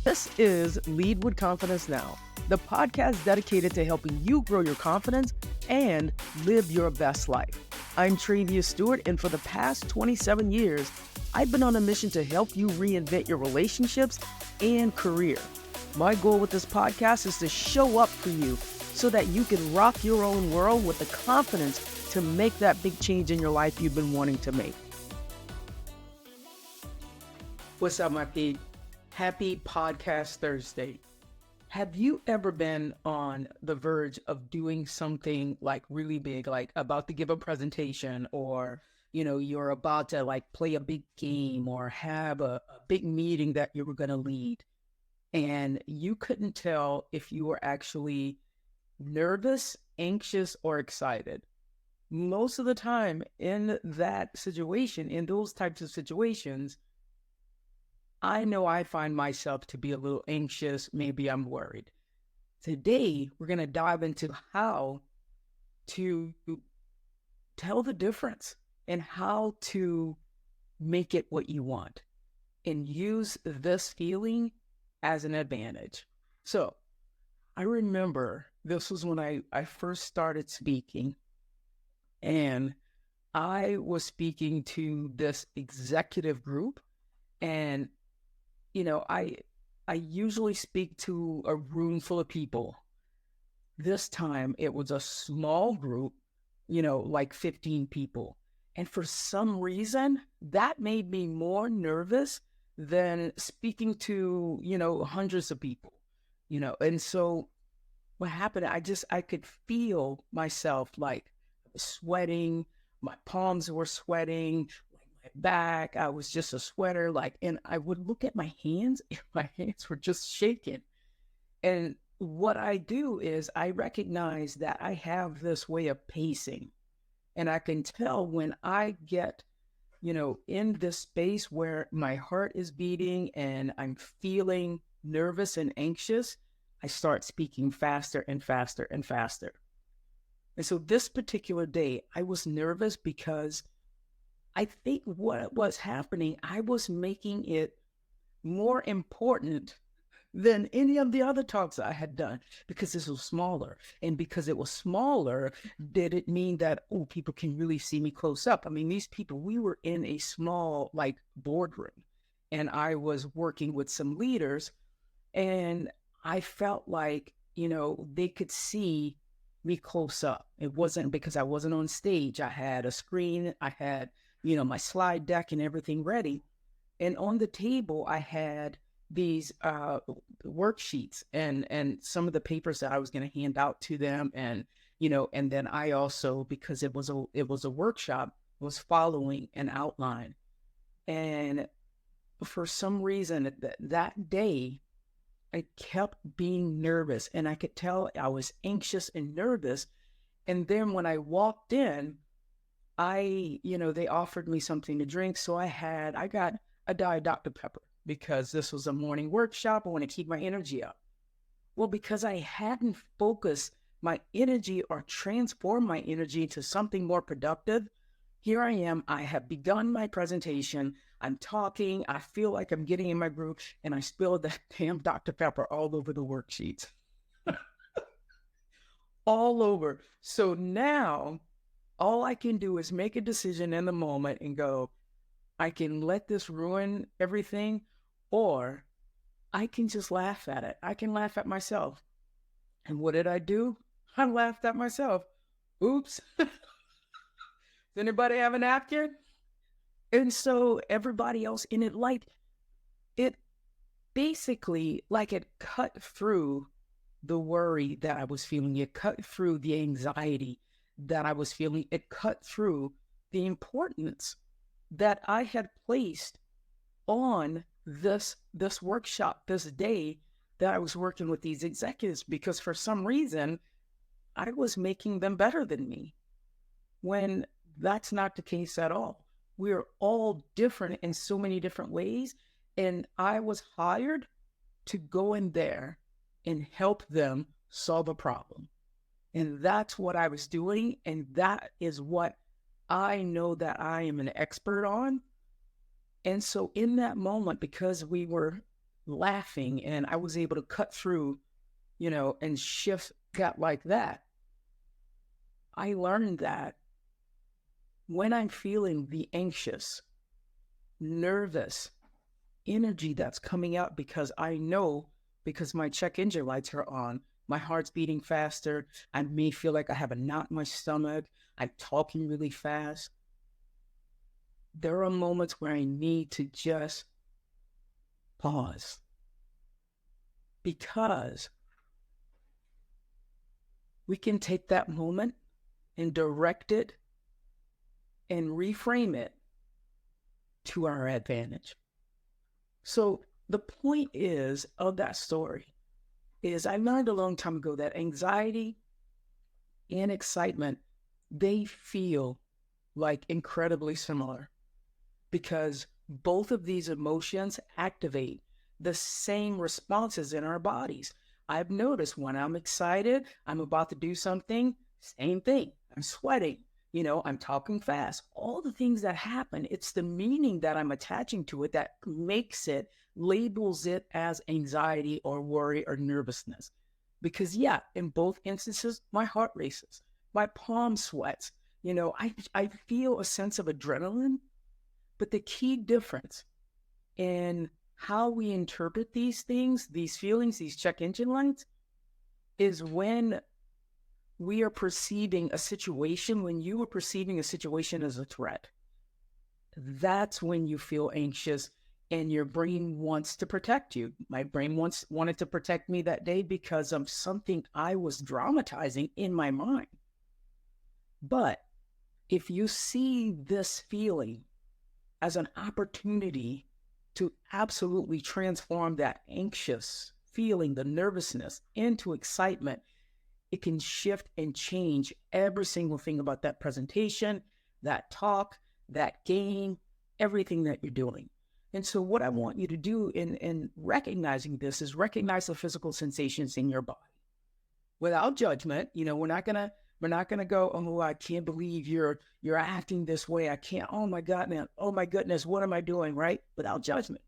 This is Lead with Confidence Now, the podcast dedicated to helping you grow your confidence and live your best life. I'm Travia Steward, and for the past 27 years, I've been on a mission to help you reinvent your relationships and career. My goal with this podcast is to show up for you so that you can rock your own world with the confidence to make that big change in your life you've been wanting to make. What's up, my Pete? Happy Podcast Thursday. Have you ever been on the verge of doing something like really big, like about to give a presentation, or, you're about to like play a big game or have a big meeting that you were going to lead, and you couldn't tell if you were actually nervous, anxious, or excited? Most of the time in that situation, in those types of situations, I know I find myself to be a little anxious. Maybe I'm worried. Today, we're going to dive into how to tell the difference and how to make it what you want and use this feeling as an advantage. So I remember this was when I first started speaking, and I was speaking to this executive group. And I usually speak to a room full of people. This time it was a small group, like 15 people. And for some reason, that made me more nervous than speaking to, hundreds of people, And so what happened, I could feel myself like sweating, my palms were sweating, my back, I was just a sweater, and I would look at my hands, and my hands were just shaking. And what I do is I recognize that I have this way of pacing, and I can tell when I get, in this space where my heart is beating and I'm feeling nervous and anxious, I start speaking faster and faster and faster. And so this particular day, I was nervous because I think what was happening, I was making it more important than any of the other talks I had done because this was smaller. And because it was smaller, did it mean that, people can really see me close up? I mean, these people, we were in a small, boardroom, and I was working with some leaders, and I felt like, they could see me close up. It wasn't because I wasn't on stage. I had a screen, I had my slide deck and everything ready. And on the table, I had these worksheets and some of the papers that I was going to hand out to them. And, and then I also, because it was a workshop, was following an outline. And for some reason that day, I kept being nervous, and I could tell I was anxious and nervous. And then when I walked in, they offered me something to drink. So I got a Diet Dr. Pepper because this was a morning workshop. I want to keep my energy up. Well, because I hadn't focused my energy or transformed my energy to something more productive, here I am. I have begun my presentation. I'm talking. I feel like I'm getting in my groove, and I spilled that damn Dr. Pepper all over the worksheets. All over. So now all I can do is make a decision in the moment and go, I can let this ruin everything, or I can just laugh at it. I can laugh at myself. And what did I do? I laughed at myself. Oops. Does anybody have a napkin? And so everybody else in it, it basically, it cut through the worry that I was feeling. It cut through the anxiety that I was feeling. It cut through the importance that I had placed on this workshop, this day that I was working with these executives, because for some reason I was making them better than me, when that's not the case at all. We're all different in so many different ways, and I was hired to go in there and help them solve a problem. And that's what I was doing. And that is what I know that I am an expert on. And so in that moment, because we were laughing, and I was able to cut through, and shift that like that. I learned that when I'm feeling the anxious, nervous energy that's coming out, because I know, because my check engine lights are on, my heart's beating faster, I may feel like I have a knot in my stomach, I'm talking really fast. There are moments where I need to just pause, because we can take that moment and direct it and reframe it to our advantage. So the point is of that story is I learned a long time ago that anxiety and excitement, they feel like incredibly similar, because both of these emotions activate the same responses in our bodies. I've noticed when I'm excited, I'm about to do something, same thing. I'm sweating, I'm talking fast. All the things that happen, it's the meaning that I'm attaching to it that makes it, labels it as anxiety or worry or nervousness. Because, yeah, in both instances, my heart races, my palm sweats. I feel a sense of adrenaline, but the key difference in how we interpret these things, these feelings, these check engine lights, is when we are perceiving a situation, when you are perceiving a situation as a threat, that's when you feel anxious and your brain wants to protect you. My brain wanted to protect me that day because of something I was dramatizing in my mind. But if you see this feeling as an opportunity to absolutely transform that anxious feeling, the nervousness, into excitement, it can shift and change every single thing about that presentation, that talk, that game, everything that you're doing. And so what I want you to do in recognizing this is recognize the physical sensations in your body without judgment. We're not gonna go, oh, I can't believe you're acting this way. I can't, oh my God, man, oh my goodness, what am I doing, right? Without judgment.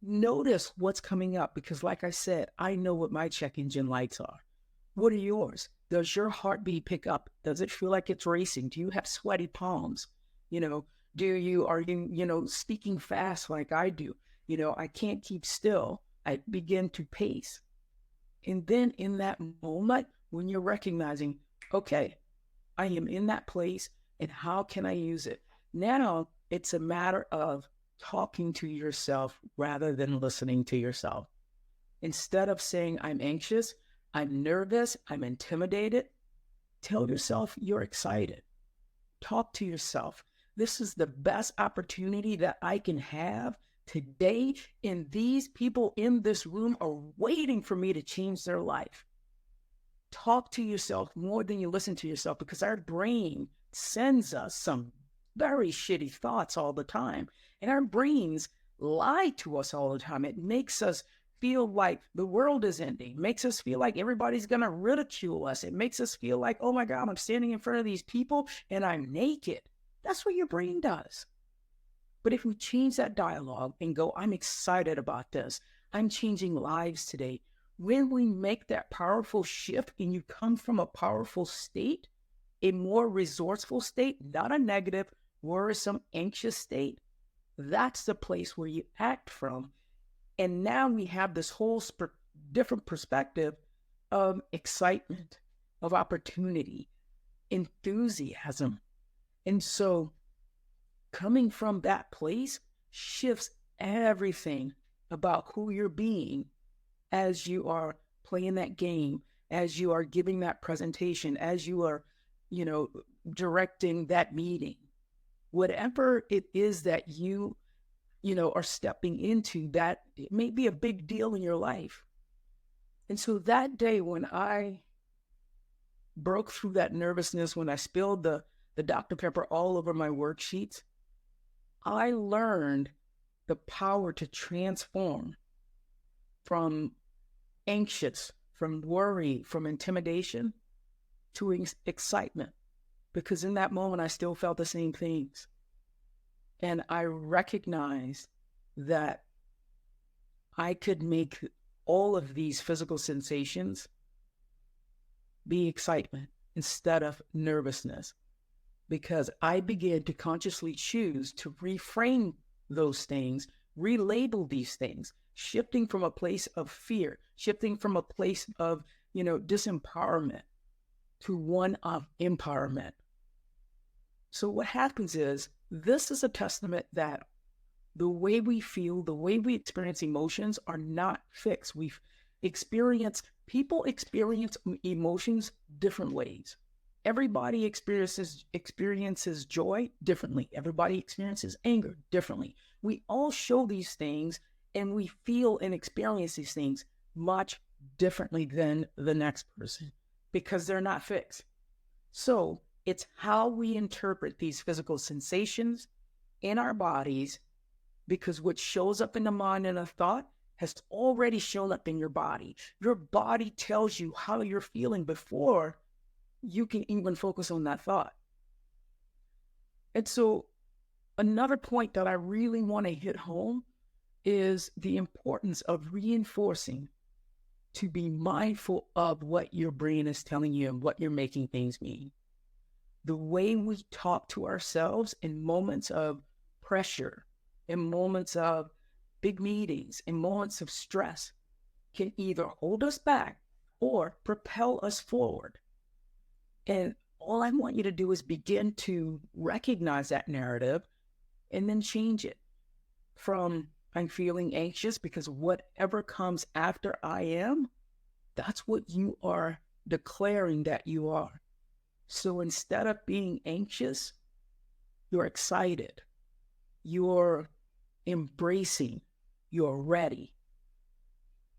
Notice what's coming up, because like I said, I know what my check engine lights are. What are yours? Does your heartbeat pick up? Does it feel like it's racing? Do you have sweaty palms? Are you speaking fast like I do? I can't keep still. I begin to pace. And then in that moment, when you're recognizing, okay, I am in that place, and how can I use it? Now it's a matter of talking to yourself rather than listening to yourself. Instead of saying, I'm anxious, I'm nervous, I'm intimidated, tell yourself you're excited. Talk to yourself. This is the best opportunity that I can have today, and these people in this room are waiting for me to change their life. Talk to yourself more than you listen to yourself, because our brain sends us some very shitty thoughts all the time. And our brains lie to us all the time. It makes us feel like the world is ending. It makes us feel like everybody's going to ridicule us. It makes us feel like, oh my God, I'm standing in front of these people and I'm naked. That's what your brain does. But if we change that dialogue and go, I'm excited about this, I'm changing lives today. When we make that powerful shift and you come from a powerful state, a more resourceful state, not a negative, worrisome, anxious state, that's the place where you act from. And now we have this whole different perspective of excitement, of opportunity, enthusiasm. And so coming from that place shifts everything about who you're being as you are playing that game, as you are giving that presentation, as you are, directing that meeting. Whatever it is that you are stepping into, that it may be a big deal in your life. And so that day when I broke through that nervousness, when I spilled the Dr. Pepper all over my worksheets, I learned the power to transform from anxious, from worry, from intimidation to excitement. Because in that moment, I still felt the same things. And I recognized that I could make all of these physical sensations be excitement instead of nervousness, because I began to consciously choose to reframe those things, relabel these things, shifting from a place of fear, shifting from a place of, disempowerment to one of empowerment. So what happens is, this is a testament that the way we feel, the way we experience emotions are not fixed. People experience emotions different ways. Everybody experiences joy differently. Everybody experiences anger differently. We all show these things and we feel and experience these things much differently than the next person because they're not fixed. So it's how we interpret these physical sensations in our bodies, because what shows up in the mind in a thought has already shown up in your body. Your body tells you how you're feeling before you can even focus on that thought. And so another point that I really want to hit home is the importance of reinforcing to be mindful of what your brain is telling you and what you're making things mean. The way we talk to ourselves in moments of pressure, in moments of big meetings, in moments of stress, can either hold us back or propel us forward. And all I want you to do is begin to recognize that narrative and then change it from I'm feeling anxious because whatever comes after I am, that's what you are declaring that you are. So instead of being anxious, you're excited, you're embracing, you're ready.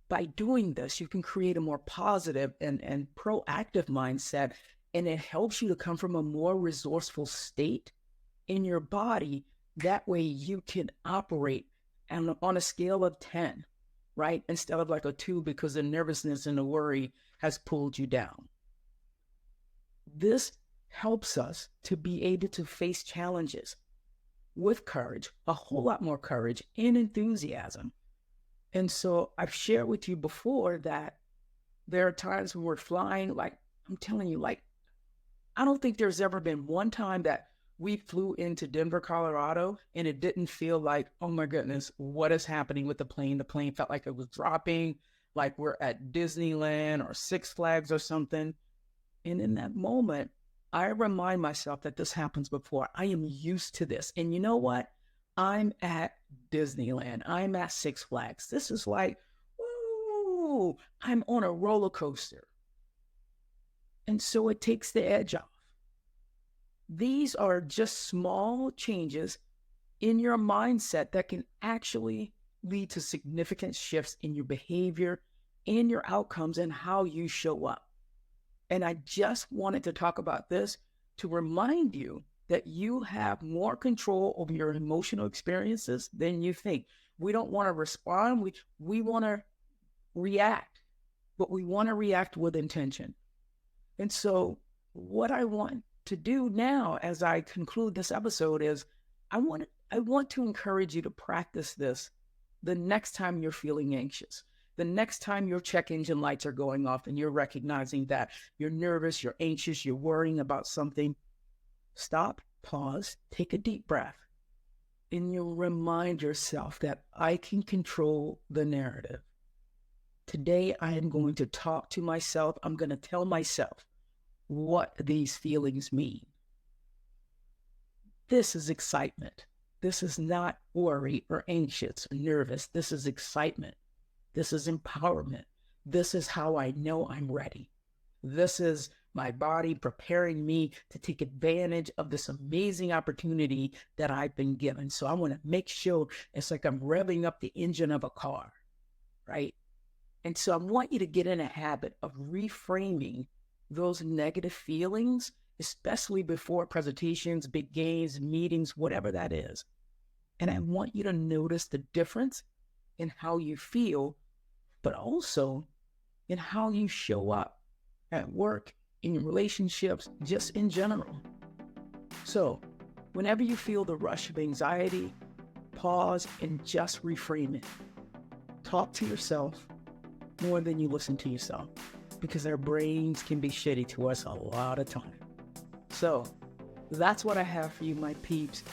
By doing this, you can create a more positive and proactive mindset, and it helps you to come from a more resourceful state in your body. That way you can operate on a scale of 10, right? Instead of like a 2 because the nervousness and the worry has pulled you down. This helps us to be able to face challenges with courage, a whole lot more courage and enthusiasm. And so I've shared with you before that there are times when we're flying, like I'm telling you, like I don't think there's ever been one time that we flew into Denver, Colorado, and it didn't feel like, oh my goodness, what is happening with the plane? The plane felt like it was dropping, like we're at Disneyland or Six Flags or something. And in that moment, I remind myself that this happens before. I am used to this. And you know what? I'm at Disneyland. I'm at Six Flags. This is like, woo, I'm on a roller coaster. And so it takes the edge off. These are just small changes in your mindset that can actually lead to significant shifts in your behavior and your outcomes and how you show up. And I just wanted to talk about this to remind you that you have more control over your emotional experiences than you think. We don't want to respond. We want to react, but we want to react with intention. And so what I want to do now as I conclude this episode is I want to encourage you to practice this the next time you're feeling anxious. The next time your check engine lights are going off and you're recognizing that you're nervous, you're anxious, you're worrying about something, stop, pause, take a deep breath, and you'll remind yourself that I can control the narrative. Today, I am going to talk to myself. I'm going to tell myself what these feelings mean. This is excitement. This is not worry or anxious or nervous. This is excitement. This is empowerment. This is how I know I'm ready. This is my body preparing me to take advantage of this amazing opportunity that I've been given. So I want to make sure it's like I'm revving up the engine of a car, right? And so I want you to get in a habit of reframing those negative feelings, especially before presentations, big games, meetings, whatever that is. And I want you to notice the difference in how you feel, but also in how you show up at work, in your relationships, just in general. So whenever you feel the rush of anxiety, pause and just reframe it. talk to yourself more than you listen to yourself, because our brains can be shitty to us a lot of time. So that's what I have for you, my peeps.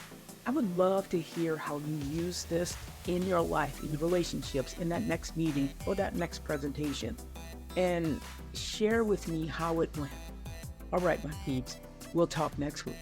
I would love to hear how you use this in your life, in your relationships, in that next meeting or that next presentation, and share with me how it went. All right, my peeps, we'll talk next week.